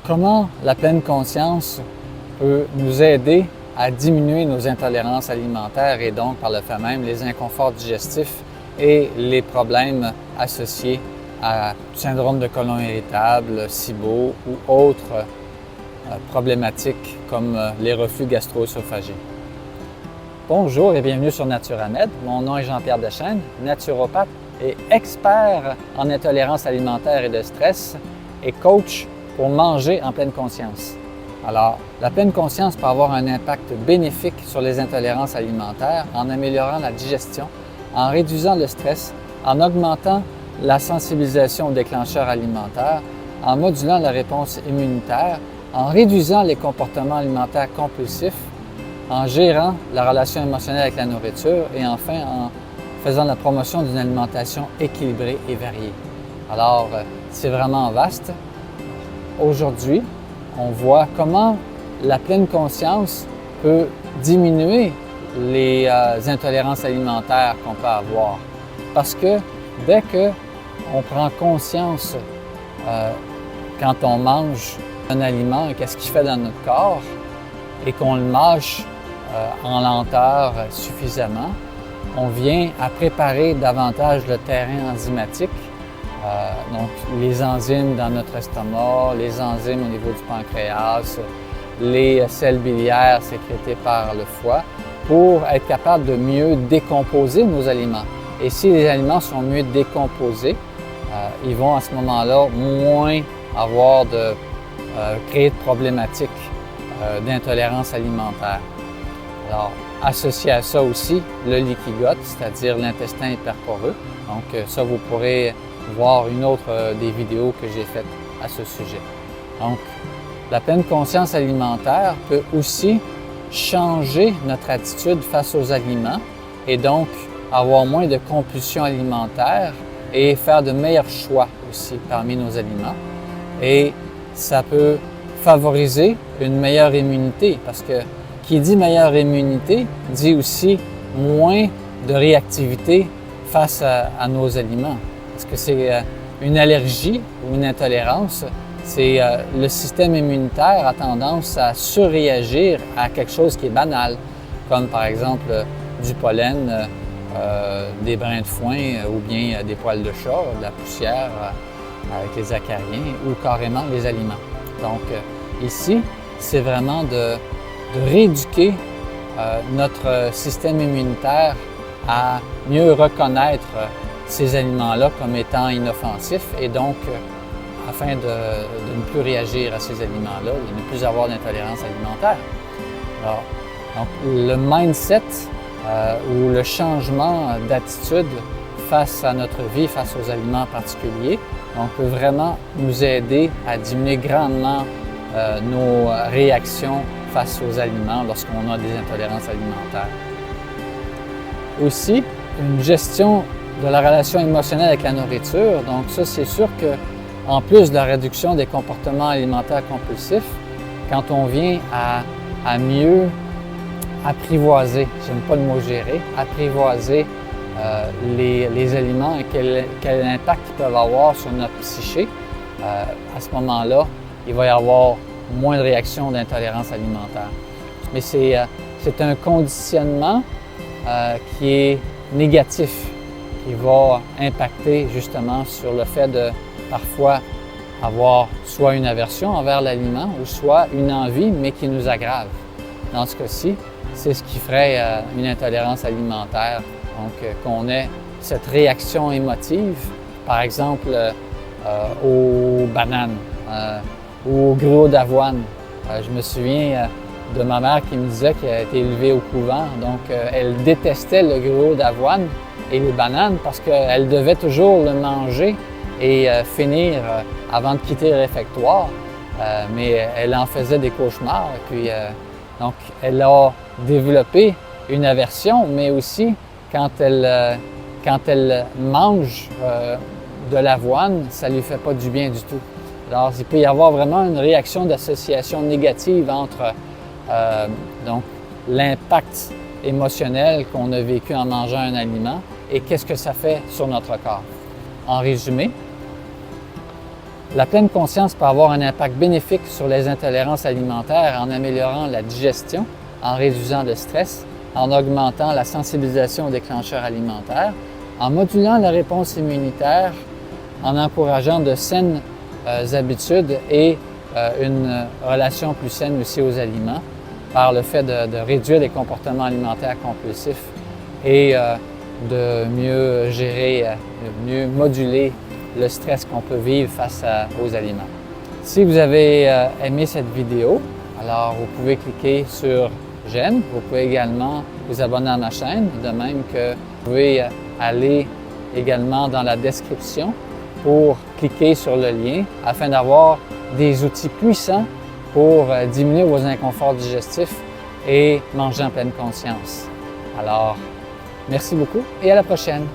Comment la pleine conscience peut nous aider à diminuer nos intolérances alimentaires et donc par le fait même les inconforts digestifs et les problèmes associés à syndrome de côlon irritable, SIBO ou autres problématiques comme les reflux gastro-œsophagiens. Bonjour et bienvenue sur NaturaMed. Mon nom est Jean-Pierre Deschênes, naturopathe et expert en intolérance alimentaire et de stress et coach pour manger en pleine conscience. Alors, la pleine conscience peut avoir un impact bénéfique sur les intolérances alimentaires en améliorant la digestion, en réduisant le stress, en augmentant la sensibilisation aux déclencheurs alimentaires, en modulant la réponse immunitaire, en réduisant les comportements alimentaires compulsifs, en gérant la relation émotionnelle avec la nourriture et enfin en faisant la promotion d'une alimentation équilibrée et variée. Alors, c'est vraiment vaste. Aujourd'hui, on voit comment la pleine conscience peut diminuer les intolérances alimentaires qu'on peut avoir. Parce que dès qu'on prend conscience quand on mange un aliment et qu'est-ce qu'il fait dans notre corps et qu'on le mâche en lenteur suffisamment, on vient à préparer davantage le terrain enzymatique. Donc, les enzymes dans notre estomac, les enzymes au niveau du pancréas, les sels biliaires sécrétés par le foie pour être capable de mieux décomposer nos aliments. Et si les aliments sont mieux décomposés, ils vont à ce moment-là moins avoir de créer de problématiques d'intolérance alimentaire. Alors, associé à ça aussi, le leaky gut, c'est-à-dire l'intestin hyperporeux. Donc, ça, vous pourrez voir une autre des vidéos que j'ai faites à ce sujet. Donc, la pleine conscience alimentaire peut aussi changer notre attitude face aux aliments et donc avoir moins de compulsions alimentaires et faire de meilleurs choix aussi parmi nos aliments. Et ça peut favoriser une meilleure immunité parce que qui dit meilleure immunité dit aussi moins de réactivité face à nos aliments. Parce que c'est une allergie ou une intolérance, c'est le système immunitaire a tendance à surréagir à quelque chose qui est banal, comme par exemple du pollen, des brins de foin ou bien des poils de chat, de la poussière avec les acariens ou carrément les aliments. Donc ici, c'est vraiment de rééduquer notre système immunitaire à mieux reconnaître ces aliments-là comme étant inoffensifs et donc afin de ne plus réagir à ces aliments-là et de ne plus avoir d'intolérance alimentaire. Alors, donc, le mindset ou le changement d'attitude face à notre vie, face aux aliments particuliers, on peut vraiment nous aider à diminuer grandement nos réactions face aux aliments lorsqu'on a des intolérances alimentaires. Aussi, une gestion de la relation émotionnelle avec la nourriture. Donc ça, c'est sûr que en plus de la réduction des comportements alimentaires compulsifs, quand on vient à mieux apprivoiser, j'aime pas le mot gérer, apprivoiser les aliments et quel impact ils peuvent avoir sur notre psyché, à ce moment-là, il va y avoir moins de réactions d'intolérance alimentaire. Mais c'est un conditionnement qui est négatif, qui va impacter justement sur le fait de parfois avoir soit une aversion envers l'aliment ou soit une envie, mais qui nous aggrave. Dans ce cas-ci, c'est ce qui ferait une intolérance alimentaire. Donc, qu'on ait cette réaction émotive, par exemple aux bananes ou aux gruaux d'avoine. Je me souviens de ma mère qui me disait qu'elle a été élevée au couvent, donc elle détestait le gruau d'avoine et les bananes parce qu'elle devait toujours le manger et finir avant de quitter le réfectoire, mais elle en faisait des cauchemars. Et puis, donc, elle a développé une aversion, mais aussi quand elle mange de l'avoine, ça ne lui fait pas du bien du tout. Alors, il peut y avoir vraiment une réaction d'association négative entre donc l'impact émotionnel qu'on a vécu en mangeant un aliment et qu'est-ce que ça fait sur notre corps. En résumé, La pleine conscience peut avoir un impact bénéfique sur les intolérances alimentaires en améliorant la digestion, en réduisant le stress, en augmentant la sensibilisation aux déclencheurs alimentaires, en modulant la réponse immunitaire, en encourageant de saines habitudes et une relation plus saine aussi aux aliments par le fait de réduire les comportements alimentaires compulsifs et de mieux gérer, de mieux moduler le stress qu'on peut vivre face aux aliments. Si vous avez aimé cette vidéo, alors vous pouvez cliquer sur j'aime. Vous pouvez également vous abonner à ma chaîne, de même que vous pouvez aller également dans la description pour cliquer sur le lien afin d'avoir des outils puissants pour diminuer vos inconforts digestifs et manger en pleine conscience. Alors, merci beaucoup et à la prochaine!